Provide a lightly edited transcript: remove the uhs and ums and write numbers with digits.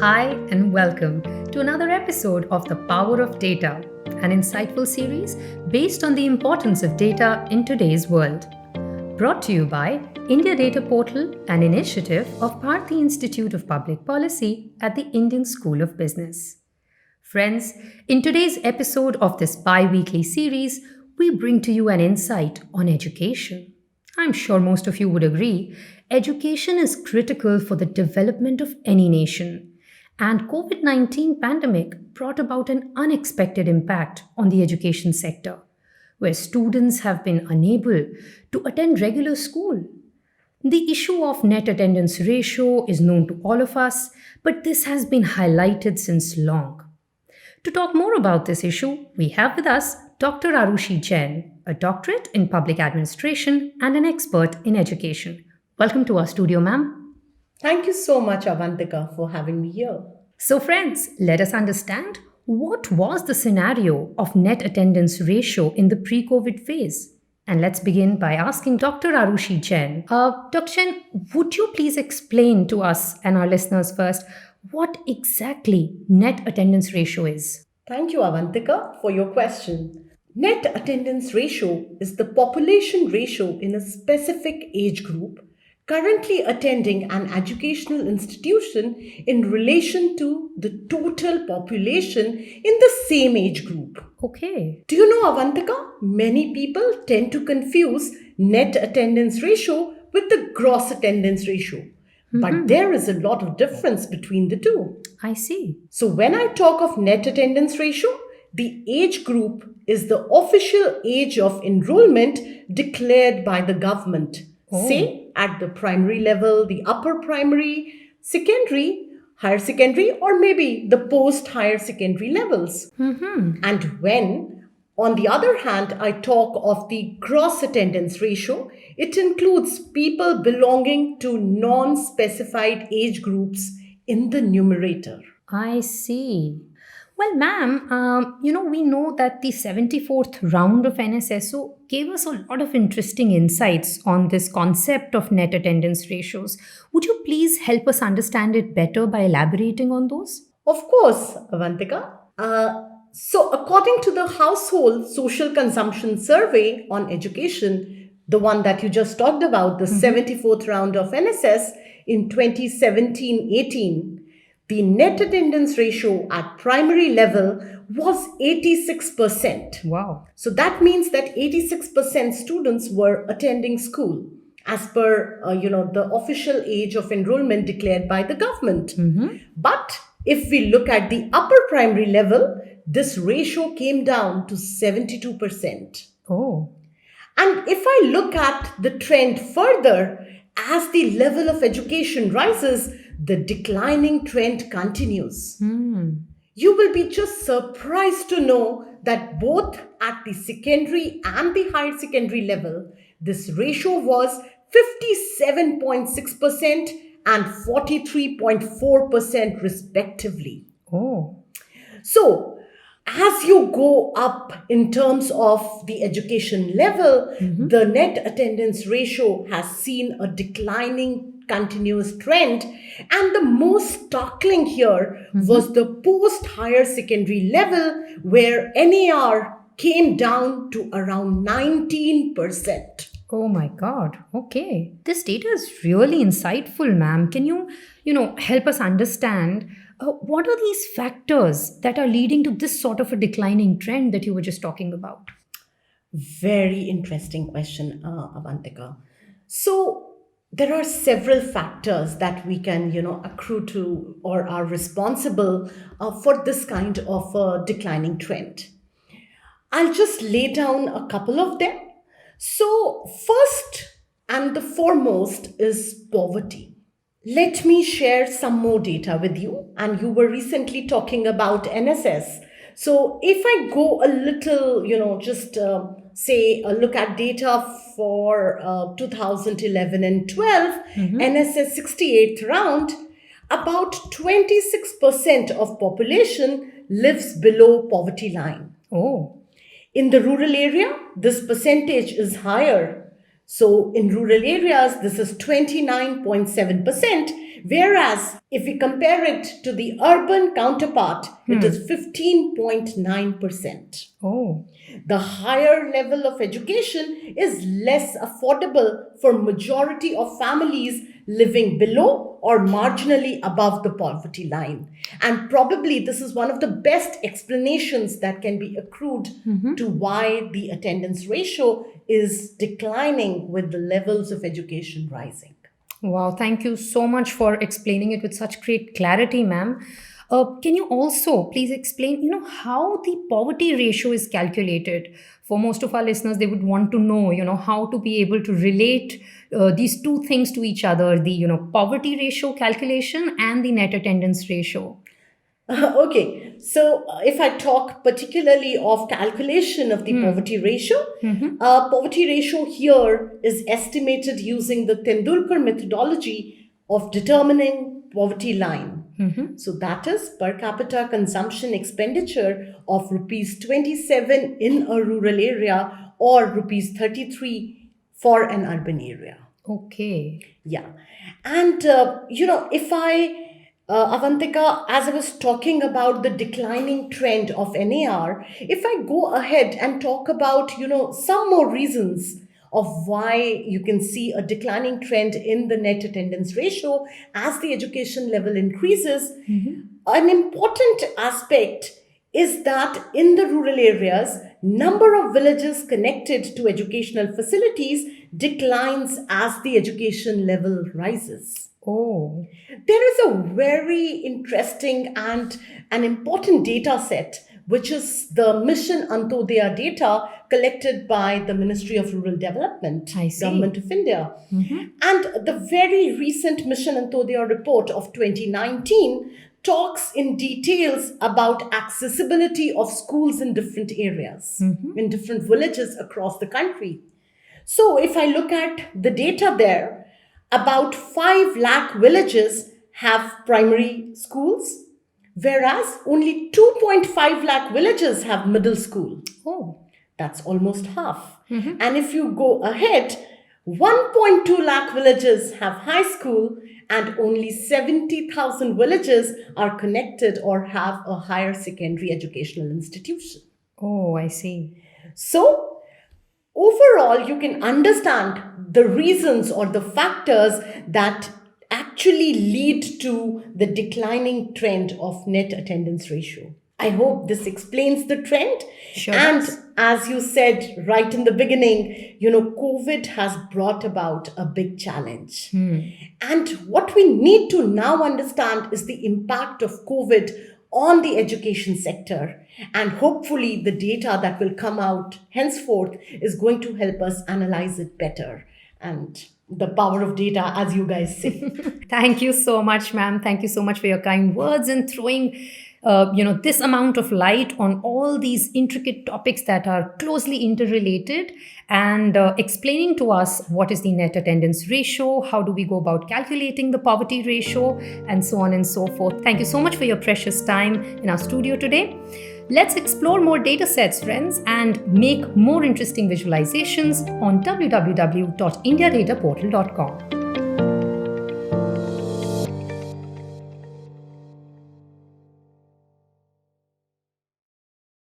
Hi, and welcome to another episode of The Power of Data, an insightful series based on the importance of data in today's world. Brought to you by India Data Portal, an initiative of Bharati Institute of Public Policy at the Indian School of Business. Friends, in today's episode of this bi-weekly series, we bring to you an insight on education. I'm sure most of you would agree, education is critical for the development of any nation. And COVID-19 pandemic brought about an unexpected impact on the education sector, where students have been unable to attend regular school. The issue of net attendance ratio is known to all of us, but this has been highlighted since long. To talk more about this issue, we have with us Dr. Arushi Jain, a doctorate in public administration and an expert in education. Welcome to our studio, ma'am. Thank you so much, Avantika, for having me here. So, friends, let us understand what was the scenario of net attendance ratio in the pre-COVID phase. And let's begin by asking Dr. Arushi Jain. Dr. Jain, would you please explain to us and our listeners first what exactly net attendance ratio is? Thank you, Avantika, for your question. Net attendance ratio is the population ratio in a specific age group currently attending an educational institution in relation to the total population in the same age group. Okay. Do you know, Avantika, many people tend to confuse net attendance ratio with the gross attendance ratio. But there is a lot of difference between the two. I see. So when I talk of net attendance ratio, the age group is the official age of enrollment declared by the government. Say at the primary level, the upper primary, secondary, higher secondary, or maybe the post-higher secondary levels. And when, on the other hand, I talk of the gross attendance ratio, it includes people belonging to non-specified age groups in the numerator. I see. Well, ma'am, we know that the 74th round of NSSO gave us a lot of interesting insights on this concept of net attendance ratios. Would you please help us understand it better by elaborating on those? Of course, Avantika. So according to the Household Social Consumption Survey on Education, the one that you just talked about, the 74th round of NSS in 2017-18, the net attendance ratio at primary level was 86%. Wow. So that means that 86% students were attending school as per, the official age of enrollment declared by the government. But if we look at the upper primary level, this ratio came down to 72%. Oh. And if I look at the trend further, as the level of education rises, the declining trend continues. You will be just surprised to know that both at the secondary and the higher secondary level, this ratio was 57.6% and 43.4% respectively. Oh. So, as you go up in terms of the education level, the net attendance ratio has seen a declining continuous trend. And the most startling here was the post-higher secondary level where NAR came down to around 19%. Oh my God. Okay. This data is really insightful, ma'am. Can you, help us understand what are these factors that are leading to this sort of a declining trend that you were just talking about? Very interesting question, Avantika. So there are several factors that we can, accrue to or are responsible for this kind of a declining trend. I'll just lay down a couple of them. So first and the foremost is poverty. Let me share some more data with you. And you were recently talking about NSS. So if I go a little, say look at data for 2011 and 12, NSS 68th round, about 26% of population lives below poverty line. Oh. In the rural area, this percentage is higher. So in rural areas, this is 29.7%, Whereas if we compare it to the urban counterpart, it is 15.9%. Oh, The higher level of education is less affordable for majority of families living below or marginally above the poverty line. And probably this is one of the best explanations that can be accrued to why the attendance ratio is declining with the levels of education rising. wow. Thank you so much for explaining it with such great clarity, ma'am. Can you also please explain, how the poverty ratio is calculated? For most of our listeners, they would want to know, how to be able to relate these two things to each other, the, poverty ratio calculation and the net attendance ratio. Okay, so if I talk particularly of calculation of the poverty ratio here is estimated using the Tendulkar methodology of determining poverty line. So that is per capita consumption expenditure of rupees 27 in a rural area or rupees 33 for an urban area. Okay. Yeah. And, if Avantika, as I was talking about the declining trend of NAR, if I go ahead and talk about, some more reasons of why you can see a declining trend in the net attendance ratio as the education level increases, an important aspect is that in the rural areas, number of villages connected to educational facilities declines as the education level rises. Oh, There is a very interesting and an important data set, which is the Mission Antodaya data collected by the Ministry of Rural Development, I see. Government of India. And the very recent Mission Antodaya report of 2019 talks in details about accessibility of schools in different areas, in different villages across the country. So if I look at the data there, about 5 lakh villages have primary schools, whereas only 2.5 lakh villages have middle school. oh, That's almost half. And if you go ahead, 1.2 lakh villages have high school and only 70,000 villages are connected or have a higher secondary educational institution. oh, I see. So, overall, you can understand the reasons or the factors that actually lead to the declining trend of net attendance ratio. I hope this explains the trend. Sure And does. as you said right in the beginning, COVID has brought about a big challenge. And what we need to now understand is the impact of COVID on the education sector. And hopefully, the data that will come out henceforth is going to help us analyze it better. And the power of data, as you guys say. Thank you so much, ma'am. Thank you so much for your kind words and throwing, this amount of light on all these intricate topics that are closely interrelated and explaining to us what is the net attendance ratio, how do we go about calculating the poverty ratio, and so on and so forth. Thank you so much for your precious time in our studio today. Let's explore more data sets, friends, and make more interesting visualizations on www.indiadataportal.com.